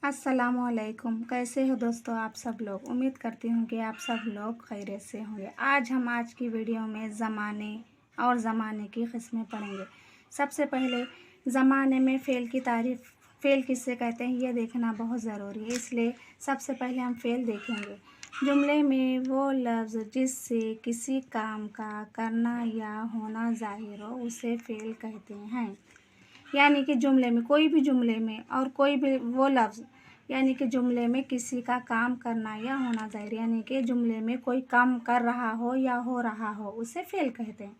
अस्सलामुअलैकुम। कैसे हो दोस्तों आप सब लोग। उम्मीद करती हूँ कि आप सब लोग खैरियत से होंगे। आज की वीडियो में ज़माने और ज़माने की किस्में पढ़ेंगे। सबसे पहले ज़माने में फ़ेल की तारीफ़, फ़ेल किससे कहते हैं ये देखना बहुत ज़रूरी है, इसलिए सबसे पहले हम फ़ेल देखेंगे। जुमले में वो लफ्ज़ जिससे किसी काम का करना या होना ज़ाहिर हो उसे फ़ेल कहते हैं। यानी कि जुमले में, कोई भी जुमले में और कोई भी वो लफ्ज़, यानी कि जुमले में किसी का काम करना या होना ज़ाहिर, यानी कि जुमले में कोई काम कर रहा हो या हो रहा हो उसे फ़ेल कहते हैं।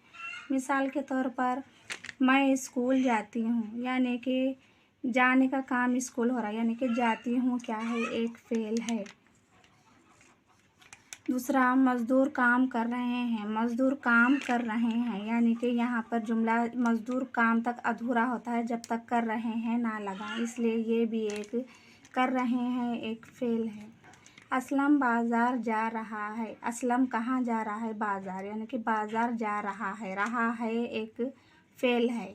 मिसाल के तौर पर मैं स्कूल जाती हूँ, यानी कि जाने का काम स्कूल हो रहा है, यानी कि जाती हूँ क्या है, एक फ़ेल है। दूसरा, मज़दूर काम कर रहे हैं, मज़दूर काम कर रहे हैं, यानी कि यहाँ पर जुमला मज़दूर काम तक अधूरा होता है जब तक कर रहे हैं ना लगा, इसलिए ये भी एक कर रहे हैं एक फ़ेल है। असलम बाज़ार जा रहा है, असलम कहाँ जा रहा है, बाज़ार, यानी कि बाज़ार जा रहा है एक फ़ेल है।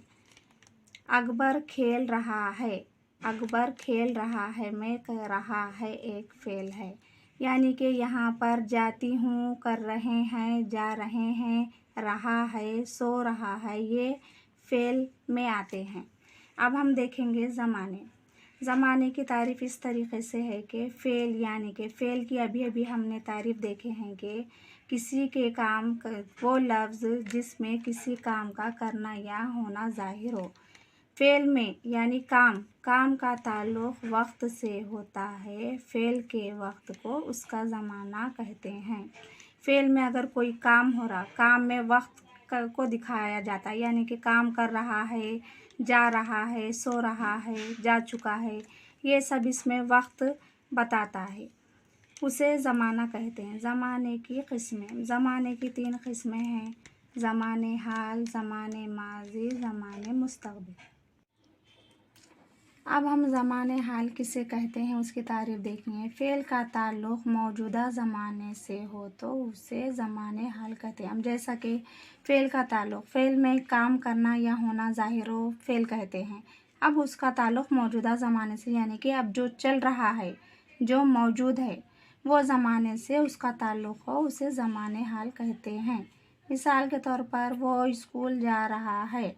अकबर खेल रहा है, अकबर खेल रहा है में कह रहा है एक फ़ेल है। यानी कि यहाँ पर जाती हूँ, कर रहे हैं, जा रहे हैं, रहा है, सो रहा है, ये फ़ेल में आते हैं। अब हम देखेंगे ज़माने। ज़माने की तारीफ़ इस तरीक़े से है कि फ़ेल, यानी कि फ़ेल की अभी हमने तारीफ़ देखे हैं कि किसी के काम वो लफ्ज़ जिसमें किसी काम का करना या होना ज़ाहिर हो। फ़ेल में यानी काम का ताल्लुक़ वक्त से होता है। फ़ेल के वक्त को उसका ज़माना कहते हैं। फ़ेल में अगर कोई काम हो रहा, काम में वक्त को दिखाया जाता है, यानी कि काम कर रहा है, जा रहा है, सो रहा है, जा चुका है, ये सब इसमें वक्त बताता है, उसे ज़माना कहते हैं। ज़माने की किस्में, ज़माने की 3 किस्में हैं: ज़माने हाल, ज़माने माज़ी, ज़माने मुस्तक़बिल। अब हम ज़माने हाल किसे कहते हैं उसकी तारीफ़ देखेंगे। फ़ेल का ताल्लुक़ मौजूदा ज़माने से हो तो उसे ज़माने हाल कहते हैं। हम जैसा कि फ़ेल का ताल्लुक़, फ़ेल में काम करना या होना ज़ाहिर हो, फ़ेल कहते हैं। अब उसका ताल्लुक़ मौजूदा ज़माने से, यानी कि अब जो चल रहा है, जो मौजूद है, वो ज़माने से उसका ताल्लुक़ हो, उसे ज़माने हाल कहते हैं। मिसाल के तौर पर वो स्कूल जा रहा है,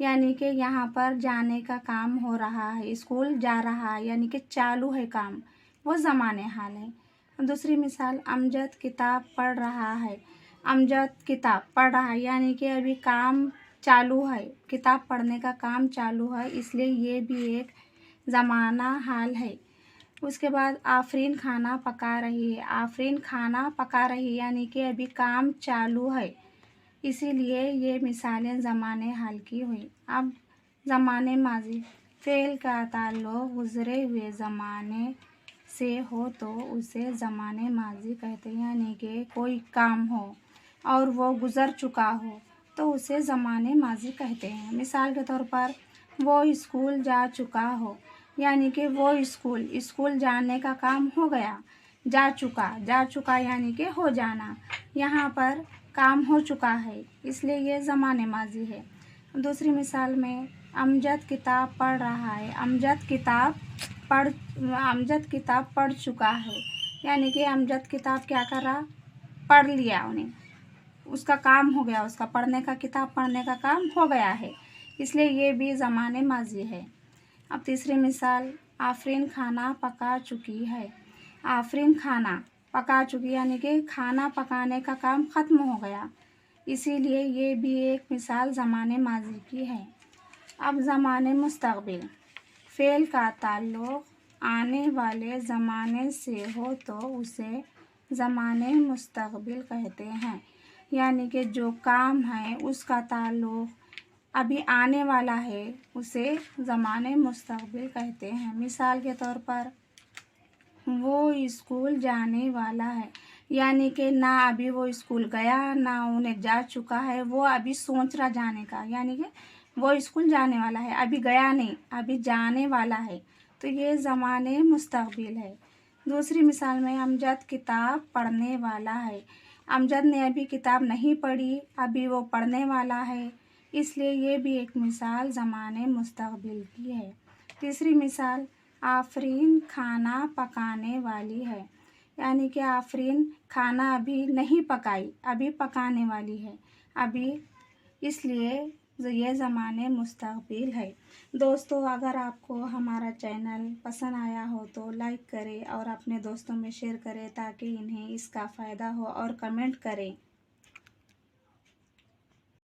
यानी कि यहाँ पर जाने का काम हो रहा है, स्कूल जा रहा है, यानी कि चालू है काम, वो ज़माने हाल है। दूसरी मिसाल, अमजद किताब पढ़ रहा है, अमजद किताब पढ़ रहा है, यानी कि अभी काम चालू है, किताब पढ़ने का काम चालू है, इसलिए ये भी एक ज़माना हाल है। उसके बाद आफरीन खाना पका रही है, आफरीन खाना पका रही है, यानी कि अभी काम चालू है, इसीलिए ये मिसालें ज़माने हाल की हुई। अब ज़माने माज़ी, फ़ेल का ताल्लुक़ गुज़रे हुए ज़माने से हो तो उसे ज़माने माज़ी कहते हैं, यानी कि कोई काम हो और वो गुज़र चुका हो तो उसे ज़माने माज़ी कहते हैं। मिसाल के तौर पर वो स्कूल जा चुका हो, यानी कि वो स्कूल जाने का काम हो गया, जा चुका यानी कि हो जाना, यहाँ पर काम हो चुका है, इसलिए ये ज़माने माज़ी है। दूसरी मिसाल में, अमजद किताब पढ़ रहा है, अमजद किताब पढ़ चुका है, यानी कि अमजद किताब क्या कर रहा, पढ़ लिया, उन्हें उसका काम हो गया, उसका पढ़ने का, किताब पढ़ने का काम हो गया है, इसलिए ये भी ज़माने माज़ी है। अब तीसरी मिसाल, आफरीन खाना पका चुकी है, आफरीन खाना पका चुकी, यानी कि खाना पकाने का काम ख़त्म हो गया, इसीलिए ये भी एक मिसाल ज़माने माज़ी की है। अब ज़माने मुस्तक़बिल, फ़ेल का ताल्लुक़ आने वाले ज़माने से हो तो उसे ज़माने मुस्तक़बिल कहते हैं, यानी कि जो काम है उसका ताल्लुक़ अभी आने वाला है, उसे ज़माने मुस्तक़बिल कहते हैं। मिसाल के तौर पर वो स्कूल जाने वाला है, यानी कि ना अभी वो स्कूल गया ना उन्हें जा चुका है, वो अभी सोच रहा जाने का, यानी कि वो स्कूल जाने वाला है, अभी गया नहीं, अभी जाने वाला है, तो ये ज़माने मुस्तक़बिल है। दूसरी मिसाल में, अमजद किताब पढ़ने वाला है, अमजद ने अभी किताब नहीं पढ़ी, अभी वो पढ़ने वाला है, इसलिए ये भी एक मिसाल ज़माने मुस्तक़बिल की है। तीसरी मिसाल, आफरीन खाना पकाने वाली है, यानी कि आफरीन खाना अभी नहीं पकाई, अभी पकाने वाली है अभी, इसलिए ये ज़माने मुस्तक़बिल है। दोस्तों, अगर आपको हमारा चैनल पसंद आया हो तो लाइक करें और अपने दोस्तों में शेयर करें ताकि इन्हें इसका फ़ायदा हो, और कमेंट करें।